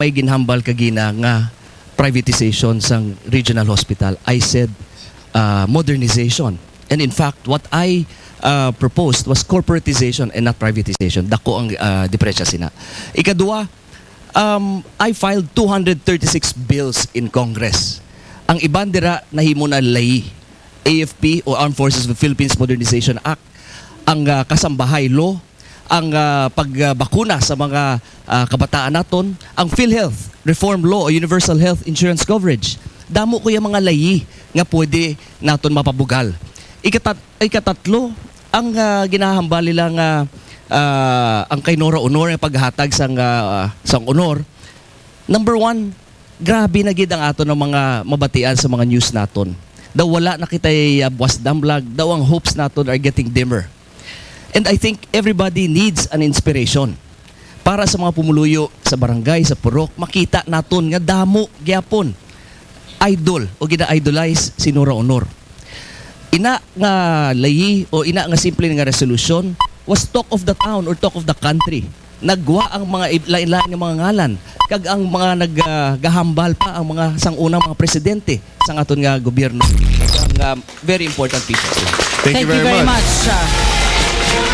may ginhambal kagina nga privatization sang regional hospital. I said modernization. And in fact, what I proposed was corporatization and not privatization. Dako ang depresya sina. Ikadua, I filed 236 bills in Congress. Ang iban dira nahimo na lay AFP o Armed Forces of the Philippines Modernization Act, ang kasambahay law, ang pagbakuna sa mga kabataan naton, ang PhilHealth Reform Law o Universal Health Insurance Coverage. Damo ko yung mga layi nga pwede naton mapabugal. Ikatatlo, ang ginahambal nila nga ang kay Nora Honor ang paghatag sang honor. Number one, grabe na gid ang ato ng mga mabatian sa mga news naton. Daw wala na kitay buwas damlag, daw ang hopes naton are getting dimmer. And I think everybody needs an inspiration para sa mga pumuluyo sa barangay, sa purok, makita naton nga damo gyapon idol o gina-idolize si Nora Honor. Ina nga layi o ina nga simple nga resolution was talk of the town or talk of the country. Nagwa ang mga lain-lain nga mga ngalan kag ang mga naggahambal pa ang mga sangunang mga presidente sa aton nga gobyerno. Ang very important people. Thank you very much.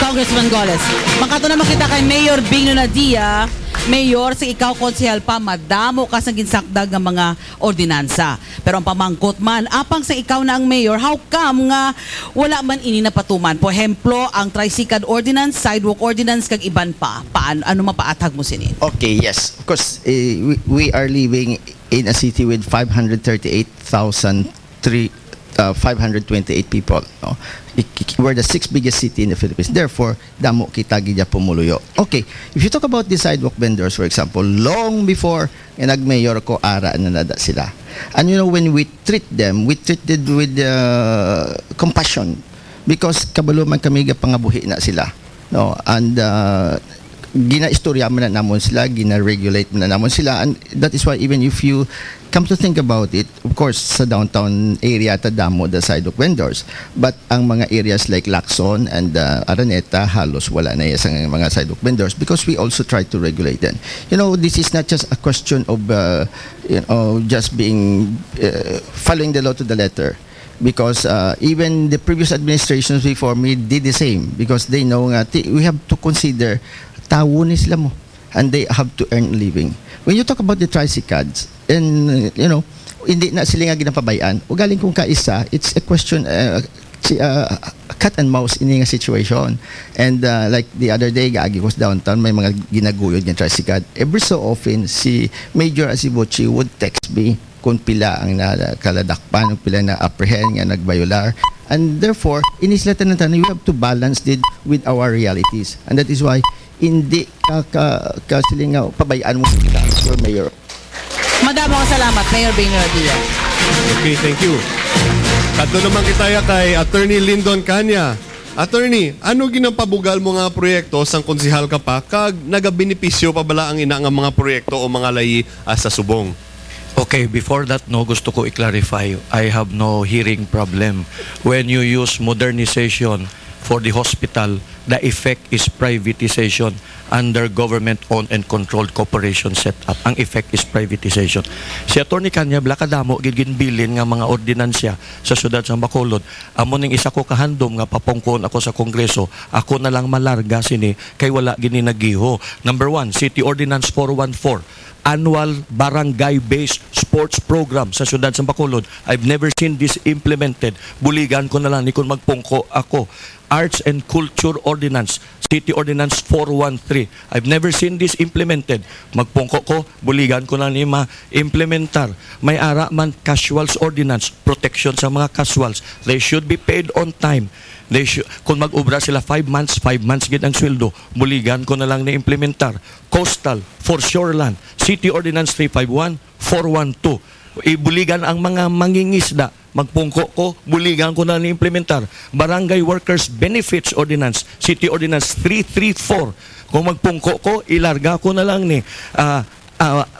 Congressman Goles. Makato naman kita kay Mayor Bino Nadia. Mayor, sa ikaw konsehal pa, madamo ka sa ginsakdag ng mga ordinansa. Pero ang pamangkot man, apang sa ikaw na ang mayor, how come nga wala man ini napatuman? Por ejemplo, ang tricycle ordinance, sidewalk ordinance, kag iban pa. Ano mapaatag mo sinin? Okay, yes. Of course, we are living in a city with 538,528 people. No? We're the 6th biggest city in the Philippines. Therefore, damo kita gidya pumuluyo. Okay, if you talk about the sidewalk vendors, for example, long before nag-mayor ko, ara na nada sila. And you know, when we treat them, we treated with compassion because kabalo man kami pangabuhi na sila. No? And gina-istorya man na namon sila, gina-regulate man na namon sila, and that is why even if you come to think about it, of course, sa downtown area tadamo the sidewalk vendors, but ang mga areas like Lacson and Araneta, halos wala na yung mga sidewalk vendors because we also try to regulate them. You know, this is not just a question of just being following the law to the letter. Because even the previous administrations before me did the same because they know we have to consider tawo ni sila mo and they have to earn a living. When you talk about the tricycles and you know hindi na sila nga ginapabayaan o galing kung kaisa, it's a question cat and mouse in nga situation. And like the other day gaagi ko sa downtown, may mga ginaguyod ng tricycle. Every so often si Major Asibuchi would text me kung pila ang kaladakpan, kung pila na apprehend nga nagbayular. And therefore, inislatan na tayo, we have to balance it with our realities. And that is why hindi kasiling pabayaan mo sa Mayor. Madamo ka salamat, Mayor Bino Nadia. Okay, thank you. Kadto naman kitaya kay Attorney Lyndon Canya. Attorney, ano ginapabugal mo nga proyekto sang konsehal ka pa kag nagabenepisyo pa bala ang ina nga mga proyekto o mga layi sa subong? Okay, before that, no, gusto ko i-clarify. I have no hearing problem. When you use modernization for the hospital, the effect is privatization under government-owned and controlled corporation setup. Ang effect is privatization. Si Atty. Canya, blakadamo, ginbilin nga mga ordinansya sa syudad ng Bacolod. Amo ning isa ko kahandom nga papungkon ako sa Kongreso, ako na lang malarga sini, kay wala gininagiho. Number 1, City Ordinance 414. Annual barangay-based sports program sa syudad ng Bacolod. I've never seen this implemented. Buligan ko na lang ni kung magpungko ako. Arts and Culture Ordinance, City Ordinance 413. I've never seen this implemented. Magpungko ko, buligan ko na ni ma-implementar. May ara man Casuals Ordinance, protection sa mga casuals. They should be paid on time. Kung mag-ubra sila 5 months gid ang sweldo, buligan ko na lang na implementar. Coastal, for shoreland, City Ordinance 351, 412. Ibuligan ang mga mangingisda. Magpungko ko, buligan ko na implementar. Barangay Workers Benefits Ordinance, City Ordinance 334. Kung magpungko ko, ilarga ko na lang ni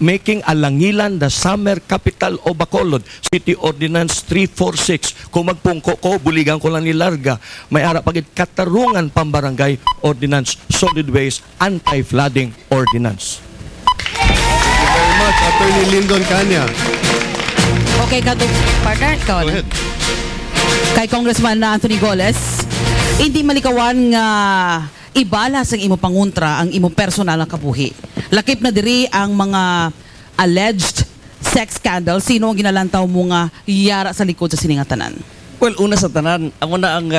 making Alangilan the summer capital of Bacolod, City Ordinance 346. Kung magpungko ko, buligan ko lang nilarga. May ara pagit Katarungan Pambarangay Ordinance, Solid Waste Anti-Flooding Ordinance. Thank you very Attorney Lyndon Canya. Okay, partner, ikaw Go na. ahead. Kay Congressman Anthony Goles, hindi malikawan nga ibalas ang imo panguntra ang imo personal nga kabuhi. Lakip na diri ang mga alleged sex scandal. Sino ang ginalantaw mo nga yara sa likod sa siningatanan? Well, una sa tanan, ako na ang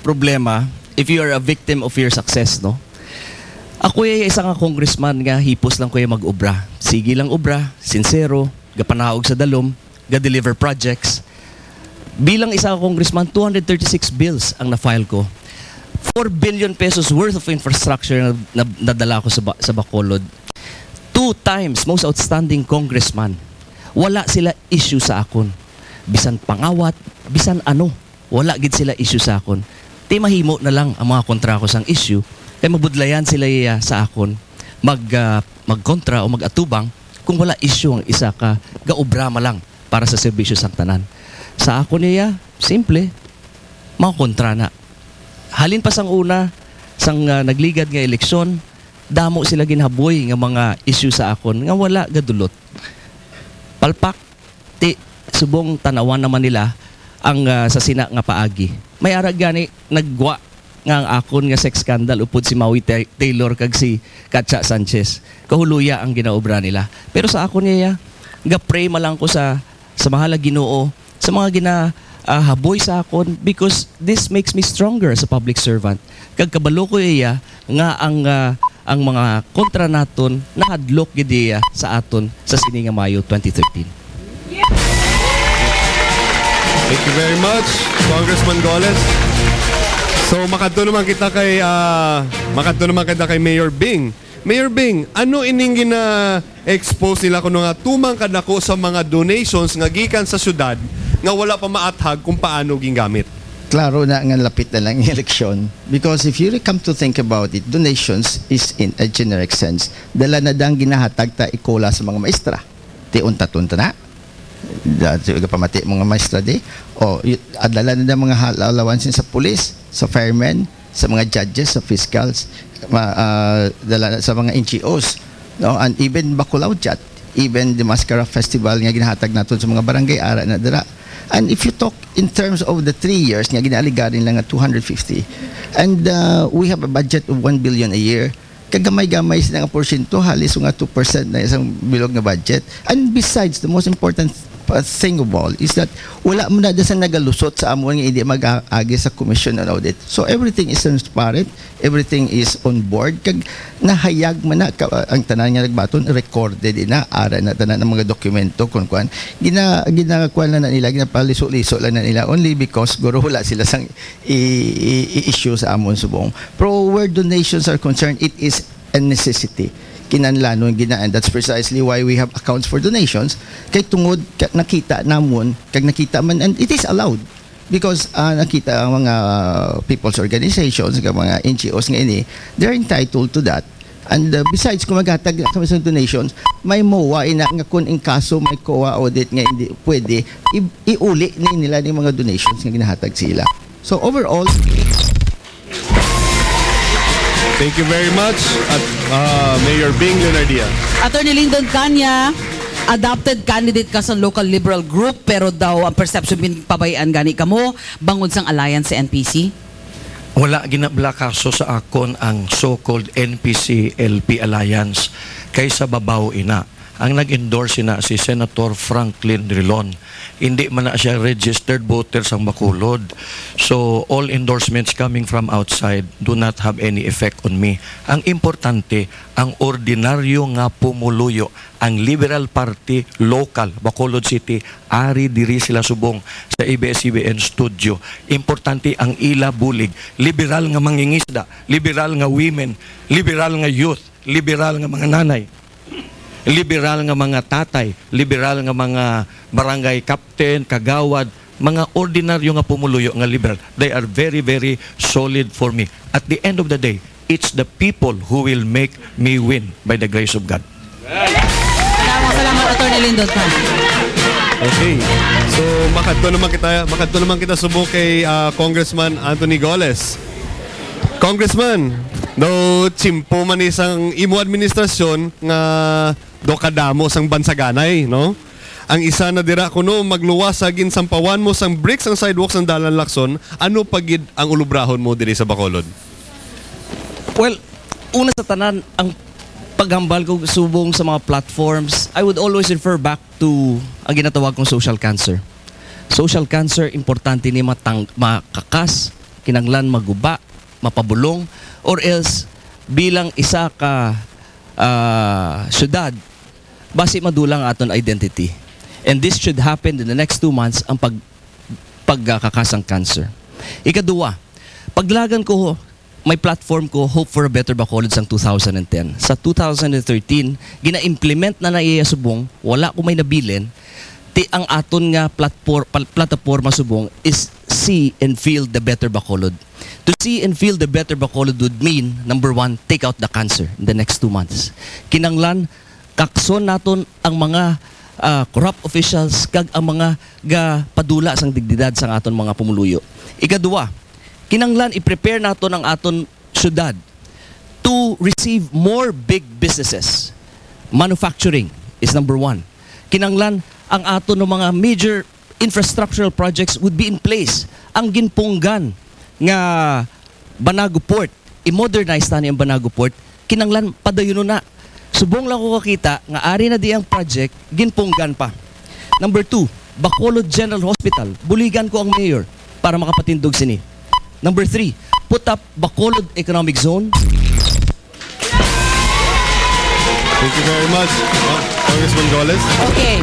problema if you are a victim of your success, no? Ako ay isang congressman nga hipos lang ko yung mag-ubra. Sige lang ubra, sincero, gapanahog sa dalom, ga-deliver projects. Bilang isang congressman, 236 bills ang na-file ko. 4 billion pesos worth of infrastructure na nadala ko sa Bacolod. 2 times most outstanding congressman. Wala sila issue sa akon. Bisan pangawat, bisan ano, wala gid sila issue sa akon. Di mahimo na lang ang mga kontra ko sang issue, kay mabudlayan sila sa akon magkontra o mag-atubang kung wala issue ang isa ka gaubrama lang para sa serbisyo sang tanan. Sa akon niya, simple, mga kontra na. Halin pa sang una, sang nagligad nga eleksyon, damo sila ginhaboy nga mga issue sa akon nga wala gadulot. Palpak, subong tanawan naman nila ang sa sina nga paagi. May arag gani nagwa nga ang akon nga sex scandal upod si Maui Taylor kag si Katsa Sanchez. Kahuluya ang ginaobra nila. Pero sa akon niya, ga-pray malang ko sa mahala Ginoo, sa mga haboy sa akon because this makes me stronger as a public servant. Kag kabalo ko iya nga ang mga kontra naton nahadlok gid sa aton sa sini nga Mayo 2013. Thank you very much, Congressman Goles. So makadto naman kita kay Mayor Bing. Mayor Bing, ano ining gina-expose nila kuno nga tumang kadako sa mga donations nga gikan sa syudad nga wala pa maathag kung paano gingamit? Klaro na nga lapit na lang yung eleksyon. Because if you come to think about it, donations is in a generic sense. Dala na dang ginahatag ta ikola sa mga maestra. Ti unta-tunta na. Pamati mga maestra di. O adala na mga alawansin sa pulis, sa firemen, sa mga judges, sa fiscals, dala sa mga NGOs. No? And even Bacolod Chat, even the Mascara Festival nga ginahatag natin sa mga barangay ara na dira. And if you talk in terms of the 3 years, nga ginaligarin lang nga 250. And we have a budget of 1 billion a year. Kagamay-gamay sila nga porsyento, halis nga 2% na isang bilog na budget. And besides, the most important thing of all is that wala mo na sa nagalusot sa amon nga hindi mag-agi sa commission and audit. So everything is transparent, everything is on board. Kag nahayag man na ang tanan nga nagbaton, recorded na ara na tanan ng mga dokumento kung kuan. Ginakuan na nila, ginapaliso-liso lang na nila only because guro wala sila sang i-issue sa amon subong. Pero where donations are concerned, it is a necessity. Kinanlanon ginaan. That's precisely why we have accounts for donations. Kay tungod nakita namon, kag nakita man, and it is allowed because nakita ang mga people's organizations, mga NGOs nga ini, they're entitled to that. And besides, kung maghatag kami sa donations, may MOA ina nga kung in kaso may COA audit nga hindi pwede, iuli nila ni mga donations nga ginahatag sila. So overall, thank you very much at Mayor Bing Leonardia. Attorney Lyndon Canya, adopted candidate ka sa local liberal group pero daw ang perception pabayaan gani kamo bangod sang alliance sa NPC? Wala ginabla kaso sa akon ang so-called NPC-LP Alliance kaysa babaw ina. Ang nag-endorse na si Senator Franklin Drilon. Hindi man na siya registered voter sa Bacolod. So, all endorsements coming from outside do not have any effect on me. Ang importante, ang ordinaryo nga pumuluyo, ang Liberal Party local, Bacolod City, ari diri sila subong sa ABS-CBN studio. Importante ang ila bulig. Liberal nga mangingisda, liberal nga women, liberal nga youth, liberal nga mga nanay, liberal nga mga tatay, liberal nga mga barangay captain, kagawad, mga ordinaryo nga pumuluyo nga liberal. They are very, very solid for me. At the end of the day, it's the people who will make me win by the grace of God. Salamat, Attorney Lyndon Canya. Okay. So, makadto naman kita subok kay Congressman Anthony Goles. Congressman, Do chimpo man isang imo administrasyon nga do kadamo sang bansaganay, no? Ang isa na dira kuno magluwas sa ginsampawan mo sang bricks ang sidewalks ng Dalan Lacson, ano pagid ang ulubrahon mo diri sa Bacolod? Well, una sa tanan, ang paghambal ko subong sa mga platforms, I would always refer back to ang ginatawag kong social cancer. Social cancer, importante ni makakas, kinanglan maguba, mapabulong, or else bilang isa ka syudad, basi madulang aton identity. And this should happen in the next 2 months ang pagkakasang cancer. Ikaduwa, paglagan ko, may platform ko, Hope for a Better Bacolod sang 2010. Sa 2013, gina-implement na naiya subong, wala ko may nabilin, ang aton nga plataforma subong is See and Feel the Better Bacolod. To see and feel the better Bacolod would mean, number 1, take out the cancer in the next 2 months. Kinanglan, kakson naton ang mga corrupt officials kag ang mga padula sang digdidad sang aton mga pumuluyo. Ikadua, kinanglan i-prepare naton ang aton syudad to receive more big businesses. Manufacturing is number 1. Kinanglan ang aton ng mga major infrastructural projects would be in place. Ang ginpunggan nga Banago Port, i-modernize tani ang Banago Port, kinanglan padayon na. Subong lang ko kakita nga ari na di ang project, ginpunggan pa. Number 2, Bacolod General Hospital, buligan ko ang mayor para makapatindog sini. Number 3, put up Bacolod Economic Zone. Thank you very much, Congressman Goles. Okay.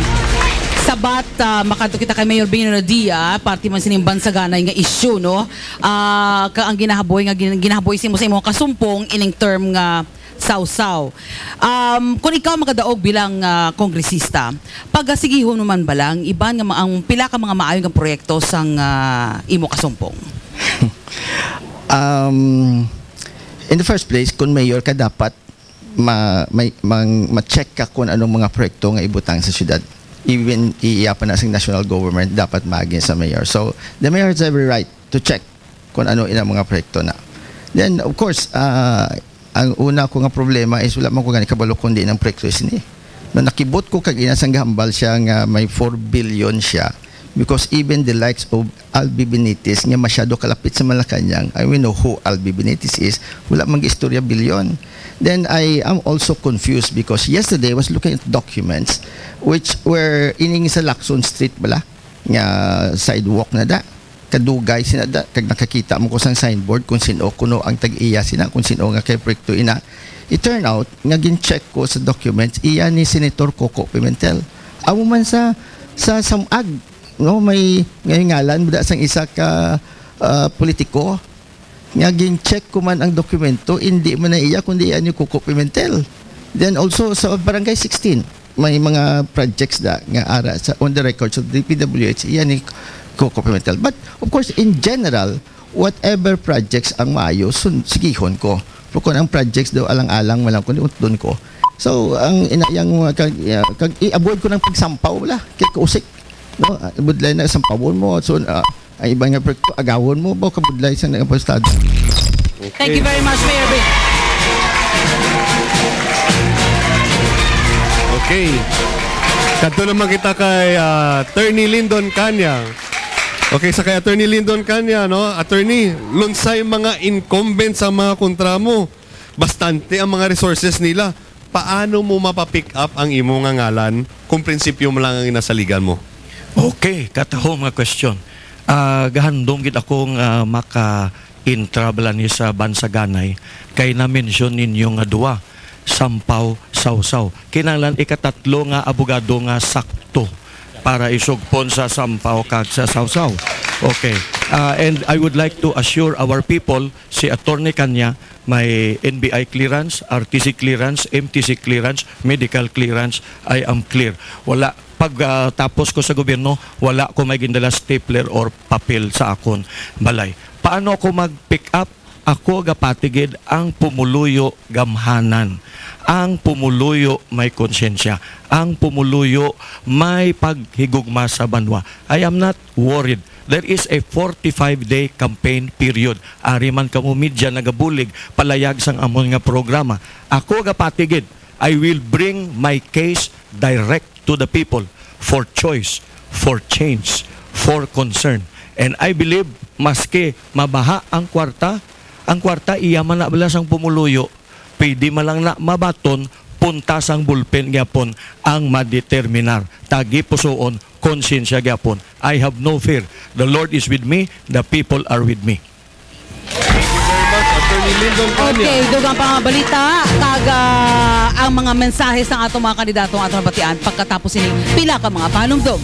Sabat makadto kita kay Mayor Bino Nadia, party man sining bansaganay nga issue, no? Ang ginahaboy simo sa imong kasumpong ining term nga saw-saw. Kung ikaw makadaog bilang kongresista, pagasigihon naman balang iban nga ang pila ka mga maayo nga proyekto sang imo kasumpong? In the first place, kung mayor ka dapat ma-check ka kung anong mga proyekto nga ibutang sa syudad. Even iiyapan na sa national government, dapat maagin sa mayor. So, the mayor has every right to check kung ano ilang mga proyekto na. Then, of course, ang una ko nga problema is wala man ko gani kabalo kundi ng proyekto is ni. No, nakibot ko kag inasang gahambal siya nga may 4 billion siya because even the likes of Albi Benitez nga masyado kalapit sa Malacanang, I we know who Albi Benitez is, wala mang istorya bilyon. Then I am also confused because yesterday I was looking at documents which were ining sa Lacson Street bala nga sidewalk na da kadugay sinada kag nakakita mo ko sang signboard kung sino kuno ang tag-iya sina kung sino nga kay proyekto ina. It turned out nga gin-check ko sa documents iya ni Senator Coco Pimentel. Amo man sa samag no may ngalan buda sang isa ka politiko nga gin-check ko man ang dokumento hindi man na iya kundi iya ni Coco Pimentel. Then also sa Barangay 16 may mga projects da nga ara sa on the records of the DPWH iya ni Coco Pimentel. But of course in general whatever projects ang maayo sigihon ko. Pero kung ang projects daw alang-alang malang kundi utdon ko. So ang inayang kag i-avoid ko ng pagsampaw wala kay kausik no budlay na sampawon mo so ay iba nga proyekto agawon mo ba kabudlay sa nagapostado. Okay. Thank you very much, Mayor Bing. Okay. Kadto naman kita kay Attorney Lyndon Canya. Okay, sa kay Attorney Lyndon Canya, no? Attorney, lunsay mga incumbents sa mga kontra mo. Bastante ang mga resources nila. Paano mo mapapick up ang imo nga ngalan kung prinsipyo mo lang ang inasaligan mo? Okay, katahong nga question. Gahandom gid akong maka-intravelan ni sa Bansaganay kay na-mention ninyo nga duwa, sampaw, sawsaw. Kinahanglan ikatatlo nga abogado nga sakto para isugpon sa sampaw kag sa sawsaw. Okay. And I would like to assure our people, si Attorney Canya may NBI clearance, RTC clearance, MTC clearance, medical clearance. I am clear. Wala pag tapos ko sa gobyerno, wala ko may gindala stapler or papel sa akon balay. Paano ako mag-pick up? ako gapatigid ang pumuluyo gamhanan. Ang pumuluyo may konsensya. Ang pumuluyo may paghigugma sa banwa. I am not worried. There is a 45-day campaign period. Ari man kamo media nagabulig palayag sang amon nga programa. Ako gapatigid, I will bring my case direct to the people for choice, for change, for concern. And I believe maski mabaha ang kwarta iyaman na balas ang pumuluyo, pwede malang na mabaton, puntas ang bulpen gyapon ang madeterminar. Tagi pusoon, konsensya gyapon. I have no fear. The Lord is with me, the people are with me. Very much, Attorney Lyndon Cania. Okay, dugang pa nga balita, ang mga mensahe sa atong mga kandidato ang atong batian pagkatapos ini pila ka mga panumdum.